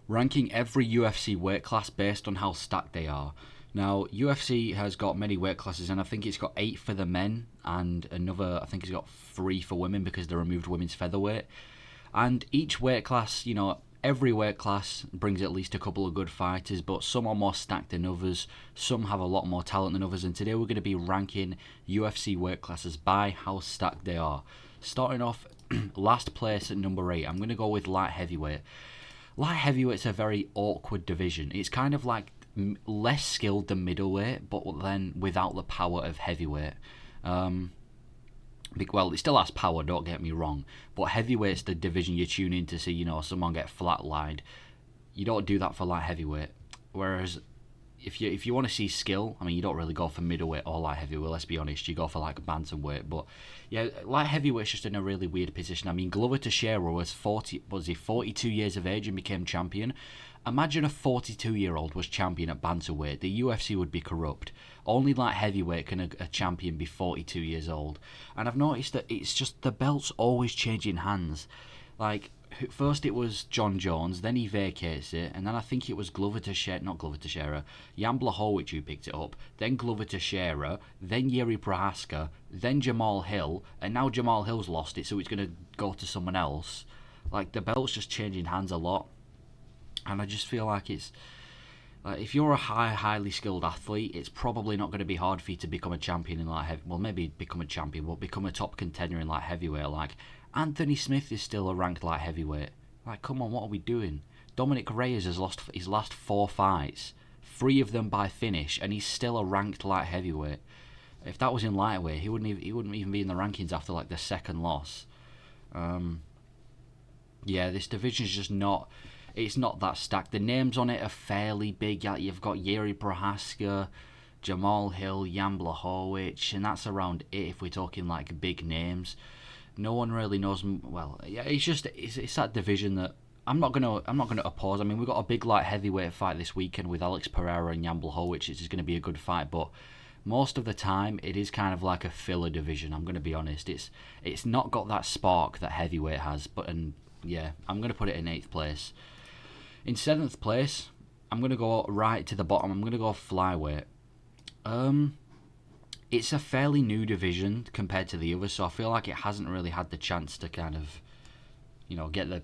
ranking every UFC weight class based on how stacked they are. Now, UFC has got many weight classes, and I think it's got 8 for the men, and another, I think it's got 3 for women because they removed women's featherweight. And each weight class, every weight class brings at least a couple of good fighters, but some are more stacked than others. Some have a lot more talent than others, and today we're going to be ranking UFC weight classes by how stacked they are. Starting off, last place at number 8, I'm going to go with light heavyweight. Light heavyweight's a very awkward division. It's kind of like less skilled than middleweight, but then without the power of heavyweight. Well, it still has power, don't get me wrong, but heavyweight's the division you tune in to see, someone get flatlined. You don't do that for light heavyweight. Whereas if you want to see skill, I mean, you don't really go for middleweight or light heavyweight, let's be honest. You go for like bantamweight. But yeah, light heavyweight's just in a really weird position. I mean, Glover Teixeira was 42 years of age and became champion. Imagine a 42-year-old was champion at bantamweight. The UFC would be corrupt. Only light heavyweight can a champion be 42 years old. And I've noticed that it's just the belt's always changing hands. Like, first it was John Jones, then he vacates it, and then I think it was Jan Blachowicz who picked it up, then Glover Teixeira, then Yuri Prohaska, then Jamal Hill, and now Jamal Hill's lost it, so it's going to go to someone else. Like, the belt's just changing hands a lot. And I just feel like it's if you're a highly skilled athlete, it's probably not going to be hard for you to become a champion in light heavy. Well, maybe become a champion, but become a top contender in light heavyweight. Like Anthony Smith is still a ranked light heavyweight. Like, come on, what are we doing? Dominic Reyes has lost his last 4 fights, 3 of them by finish, and he's still a ranked light heavyweight. If that was in lightweight, he wouldn't even be in the rankings after like the second loss. Yeah, this division's just not. It's not that stacked. The names on it are fairly big. You've got Yuri Prohaska, Jamal Hill, Jan Blachowicz, and that's around it if we're talking like big names. No one really knows. Well, yeah, it's that division that I'm not gonna oppose. I mean, we've got a big light heavyweight fight this weekend with Alex Pereira and Jan Blachowicz, which is going to be a good fight. But most of the time, it is kind of like a filler division. I'm going to be honest. It's not got that spark that heavyweight has. Yeah, I'm going to put it in 8th place. In 7th place, I'm going to go right to the bottom. I'm going to go flyweight. It's a fairly new division compared to the others, so I feel like it hasn't really had the chance to kind of, get a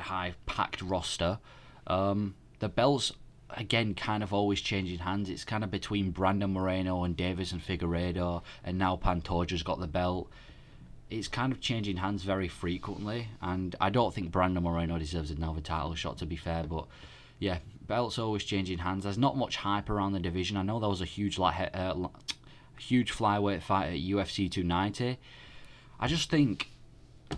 high packed roster. The belts again kind of always changing hands. It's kind of between Brandon Moreno and Davis and Figueiredo, and now Pantoja's got the belt. It's kind of changing hands very frequently, and I don't think Brandon Moreno deserves another title shot, to be fair, but yeah, belts always changing hands. There's not much hype around the division. I know there was a huge flyweight fight at UFC 290. I just think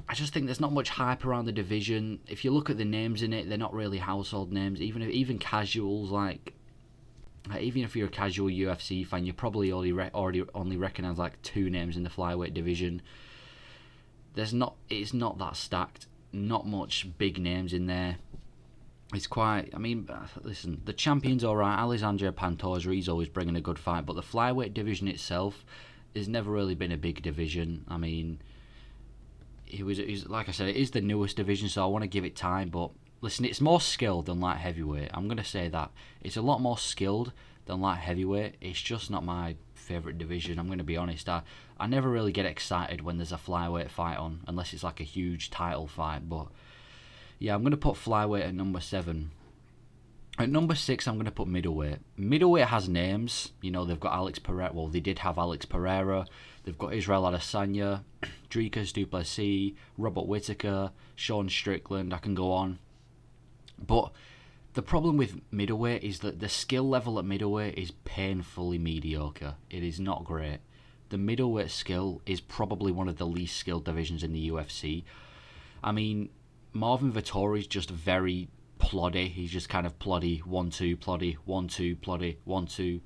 there's not much hype around the division. If you look at the names in it, they're not really household names. Even casuals, even if you're a casual UFC fan, you probably only recognise like 2 names in the flyweight division. It's not that stacked. Not much big names in there. It's quite. I mean, listen, the champion's alright. Alexandre Pantoja, he's always bringing a good fight, but the flyweight division itself has never really been a big division. I mean, he's like I said, it is the newest division, so I want to give it time. But listen, it's more skilled than light heavyweight. I'm gonna say that it's a lot more skilled than light heavyweight. It's just not my favourite division. I'm going to be honest. I never really get excited when there's a flyweight fight on, unless it's like a huge title fight. But yeah, I'm going to put flyweight at number 7. At number 6, I'm going to put middleweight. Middleweight has names. They've got Alex Pereira. Well, they did have Alex Pereira. They've got Israel Adesanya, Dricus du Plessis, Robert Whittaker, Sean Strickland. I can go on. But the problem with middleweight is that the skill level at middleweight is painfully mediocre. It is not great. The middleweight skill is probably one of the least skilled divisions in the UFC. I mean, Marvin Vettori's just very ploddy. He's just kind of ploddy, 1-2, ploddy, 1-2, ploddy, 1-2.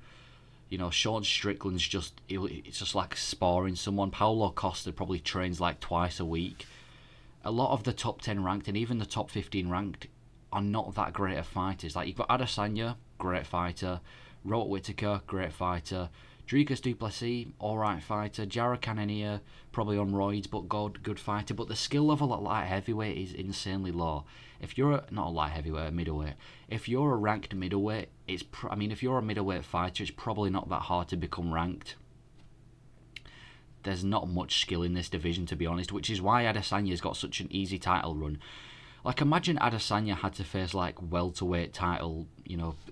Sean Strickland's it's just like sparring someone. Paulo Costa probably trains like twice a week. A lot of the top 10 ranked and even the top 15 ranked are not that great of fighters. Like, you've got Adesanya, great fighter. Robert Whittaker, great fighter. Dricus du Plessis, alright fighter. Jara Cannonier, probably on roids, but good fighter. But the skill level at light heavyweight is insanely low. If you're not a light heavyweight, a middleweight. If you're a ranked middleweight, if you're a middleweight fighter, it's probably not that hard to become ranked. There's not much skill in this division, to be honest, which is why Adesanya's got such an easy title run. Like, imagine Adesanya had to face, like, welterweight title,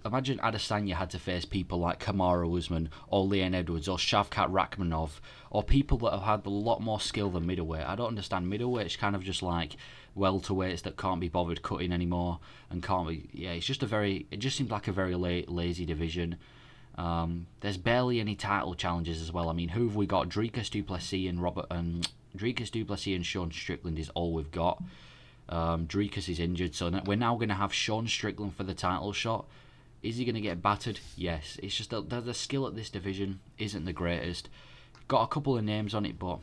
imagine Adesanya had to face people like Kamaru Usman, or Leon Edwards, or Shavkat Rakhmonov, or people that have had a lot more skill than middleweight. I don't understand. Middleweight's kind of just like welterweights that can't be bothered cutting anymore, and can't be, it just seems like a very lazy division. There's barely any title challenges as well. I mean, who have we got? Dricus du Plessis and Sean Strickland is all we've got. Dricus is injured, so we're now going to have Sean Strickland for the title shot. Is he going to get battered? Yes. It's just that the skill at this division isn't the greatest. Got a couple of names on it, but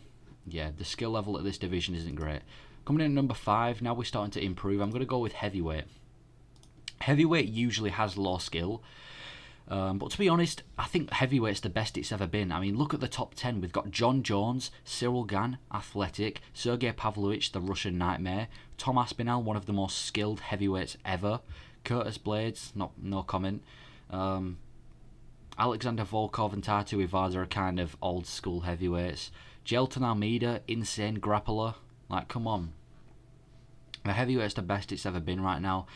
yeah, the skill level at this division isn't great. Coming in at number 5, now we're starting to improve. I'm going to go with heavyweight. Heavyweight usually has low skill. But to be honest, I think heavyweight's the best it's ever been. I mean, look at the top 10. We've got John Jones, Cyril Gane, athletic, Sergey Pavlovich, the Russian nightmare, Tom Aspinall, one of the most skilled heavyweights ever, Curtis Blades, no comment, Alexander Volkov and Tatu Ivaza are kind of old school heavyweights, Jelton Almeida, insane grappler, like, come on. The heavyweight's the best it's ever been right now.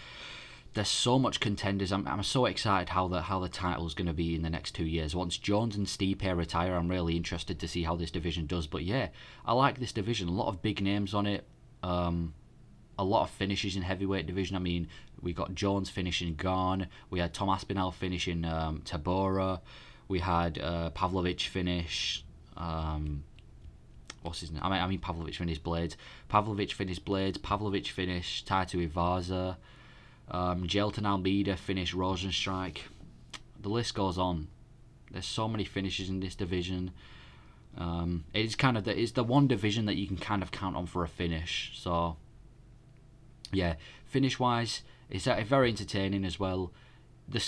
There's so much contenders. I'm so excited how the title's going to be in the next 2 years. Once Jones and Stipe retire, I'm really interested to see how this division does. But yeah, I like this division. A lot of big names on it. A lot of finishes in heavyweight division. I mean, we got Jones finishing Gane. We had Tom Aspinall finishing Tabora. We had Pavlovich finish. What's his name? I mean Pavlovich finished Blades. Pavlovich finished Tatu Ivaza. Jelton Almeida finished Rosenstrike. The list goes on. There's so many finishes in this division. It's the one division that you can kind of count on for a finish. So yeah, finish wise, it's very entertaining as well.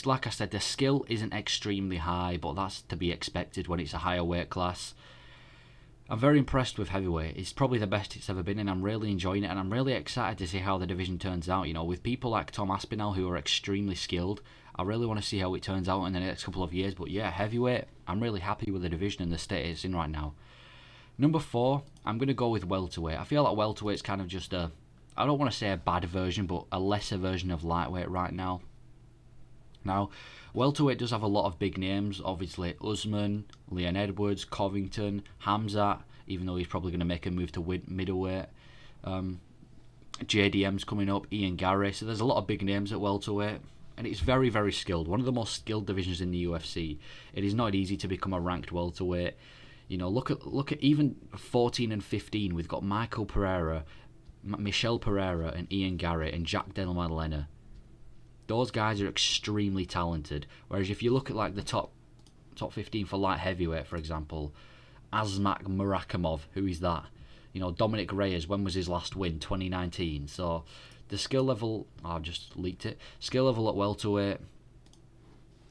Like I said, the skill isn't extremely high, but that's to be expected when it's a higher weight class. I'm very impressed with heavyweight. It's probably the best it's ever been, and I'm really enjoying it, and I'm really excited to see how the division turns out. With people like Tom Aspinall, who are extremely skilled, I really want to see how it turns out in the next couple of years. But yeah, heavyweight, I'm really happy with the division and the state it's in right now. Number 4, I'm going to go with welterweight. I feel like welterweight's kind of just I don't want to say a bad version, but a lesser version of lightweight right now. Now, welterweight does have a lot of big names, obviously Usman, Leon Edwards, Covington, Hamzat, even though he's probably going to make a move to middleweight. JDM's coming up, Ian Gary, so there's a lot of big names at welterweight, and it's very, very skilled. One of the most skilled divisions in the UFC. It is not easy to become a ranked welterweight. Look at even 14 and 15, we've got Michael Pereira, Michel Pereira, and Ian Gary, and Jack Della Maddalena. Those guys are extremely talented. Whereas if you look at like the top 15 for light heavyweight, for example, Asmak Murakamov, who is that? Dominic Reyes, when was his last win? 2019. So the skill level, I just leaked it. Skill level at welterweight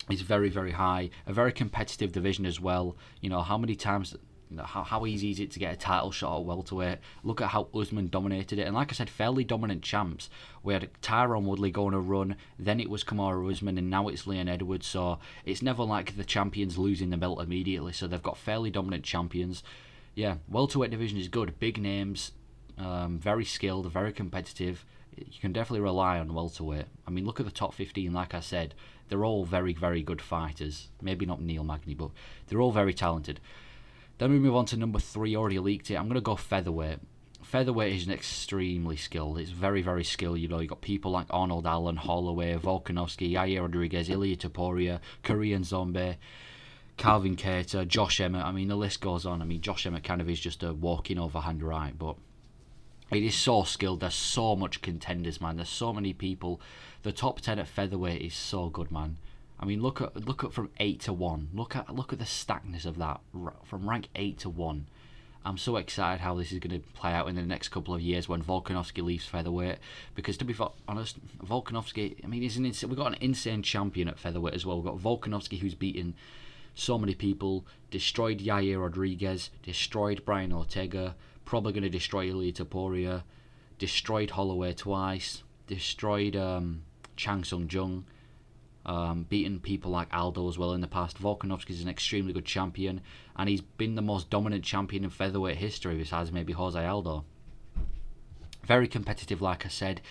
is very, very high. A very competitive division as well. How many times... How easy is it to get a title shot at welterweight? Look at how Usman dominated it. And like I said, fairly dominant champs. We had Tyron Woodley going a run, then it was Kamaru Usman, and now it's Leon Edwards. So it's never like the champions losing the belt immediately. So they've got fairly dominant champions. Yeah, welterweight division is good. Big names, very skilled, very competitive. You can definitely rely on welterweight. I mean, look at the top 15, like I said. They're all very, very good fighters. Maybe not Neil Magny, but they're all very talented. Then we move on to number 3, already leaked it. I'm going to go featherweight. Featherweight is extremely skilled. It's very, very skilled. You've got people like Arnold Allen, Holloway, Volkanovski, Yair Rodriguez, Ilia Topuria, Korean Zombie, Calvin Kattar, Josh Emmett. I mean, the list goes on. I mean, Josh Emmett kind of is just a walking overhand right, but it is so skilled. There's so much contenders, man. There's so many people. The top 10 at featherweight is so good, man. I mean, look at from 8 to 1. Look at the stackness of that from rank 8 to 1. I'm so excited how this is going to play out in the next couple of years when Volkanovski leaves featherweight. Because to be honest, Volkanovski, I mean, we've got an insane champion at featherweight as well. We've got Volkanovski, who's beaten So many people. Destroyed Yair Rodriguez, destroyed Brian Ortega, probably going to destroy Ilia Topuria, destroyed Holloway twice, destroyed Chang Sung Jung, beaten people like Aldo as well in the past. Volkanovski's an extremely good champion, and he's been the most dominant champion in featherweight history besides maybe Jose Aldo. Very competitive, like I said.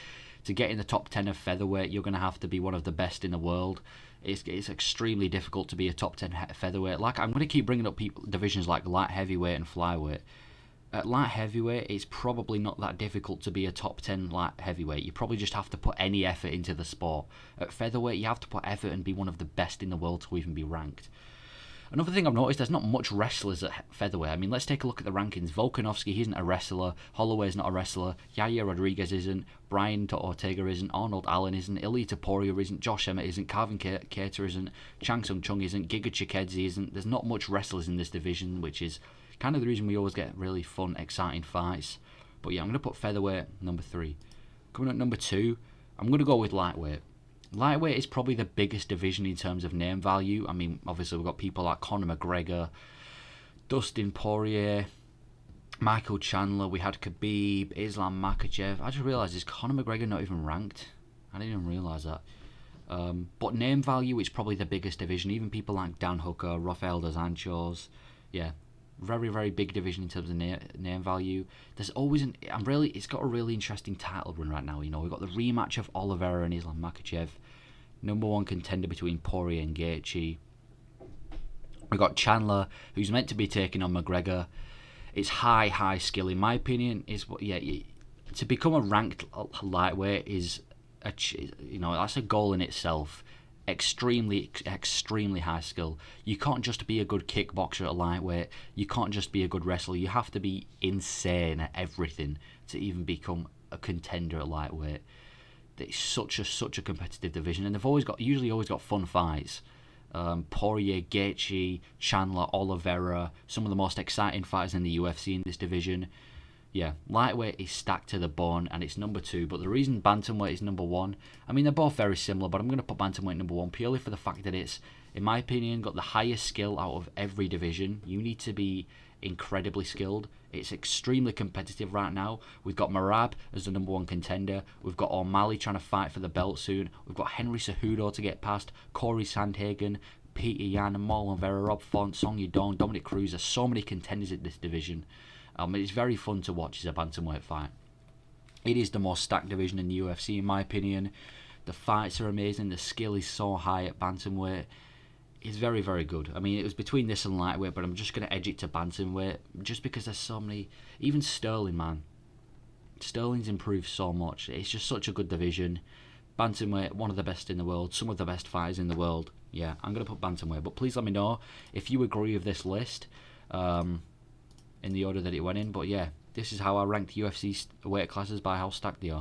To get in the top 10 of featherweight, you're going to have to be one of the best in the world. It's extremely difficult to be a top 10 featherweight. Like, I'm going to keep bringing up divisions like light heavyweight and flyweight. At light heavyweight, it's probably not that difficult to be a top 10 light heavyweight. You probably just have to put any effort into the sport. At featherweight, you have to put effort and be one of the best in the world to even be ranked. Another thing I've noticed, there's not much wrestlers at featherweight. I mean, let's take a look at the rankings. Volkanovski, he isn't a wrestler. Holloway's not a wrestler. Yair Rodriguez isn't. Brian Ortega isn't. Arnold Allen isn't. Ilia Topuria isn't. Josh Emmett isn't. Calvin Kattar isn't. Chang Sung Chung isn't. Giga Chikadze isn't. There's not much wrestlers in this division, which is kind of the reason we always get really fun, exciting fights. But yeah, I'm going to put featherweight number 3. Coming up number 2, I'm going to go with lightweight. Lightweight is probably the biggest division in terms of name value. I mean, obviously we've got people like Conor McGregor, Dustin Poirier, Michael Chandler, we had Khabib, Islam Makhachev. I just realised, is Conor McGregor not even ranked? I didn't even realise that. But name value is probably the biggest division. Even people like Dan Hooker, Rafael dos Anjos. Yeah, very, very big division in terms of name value. There's always it's got a really interesting title run right now. You know, we've got the rematch of Oliveira and Islam Makhachev. Number 1 contender between Poirier and Gaethje. We've got Chandler, who's meant to be taking on McGregor. It's high skill, in my opinion. To become a ranked lightweight is, that's a goal in itself. Extremely high skill. You can't just be a good kickboxer at lightweight. You can't just be a good wrestler. You have to be insane at everything to even become a contender at lightweight. It's such a competitive division, and they've usually always got fun fights. Poirier, Gaethje, Chandler, Oliveira, some of the most exciting fighters in the UFC in this division. Yeah, lightweight is stacked to the bone, and it's number 2. But the reason bantamweight is number 1, I mean, they're both very similar, but I'm going to put bantamweight number 1 purely for the fact that it's, in my opinion, got the highest skill out of every division. You need to be incredibly skilled. It's extremely competitive right now. We've got Merab as the number 1 contender. We've got O'Malley trying to fight for the belt soon. We've got Henry Cejudo to get past, Corey Sandhagen, Peter Yan, Marlon Vera, Rob Font, Song Yadong, Dominic Cruz. There's so many contenders in this division. It's very fun to watch as a bantamweight fight. It is the most stacked division in the UFC, in my opinion. The fights are amazing. The skill is so high at bantamweight. It's very, very good. I mean, it was between this and lightweight, but I'm just going to edge it to bantamweight just because there's so many. Even Sterling, man. Sterling's improved so much. It's just such a good division. Bantamweight, one of the best in the world. Some of the best fighters in the world. Yeah, I'm going to put bantamweight. But please let me know if you agree with this list in the order that it went in. But yeah, this is how I ranked UFC weight classes by how stacked they are.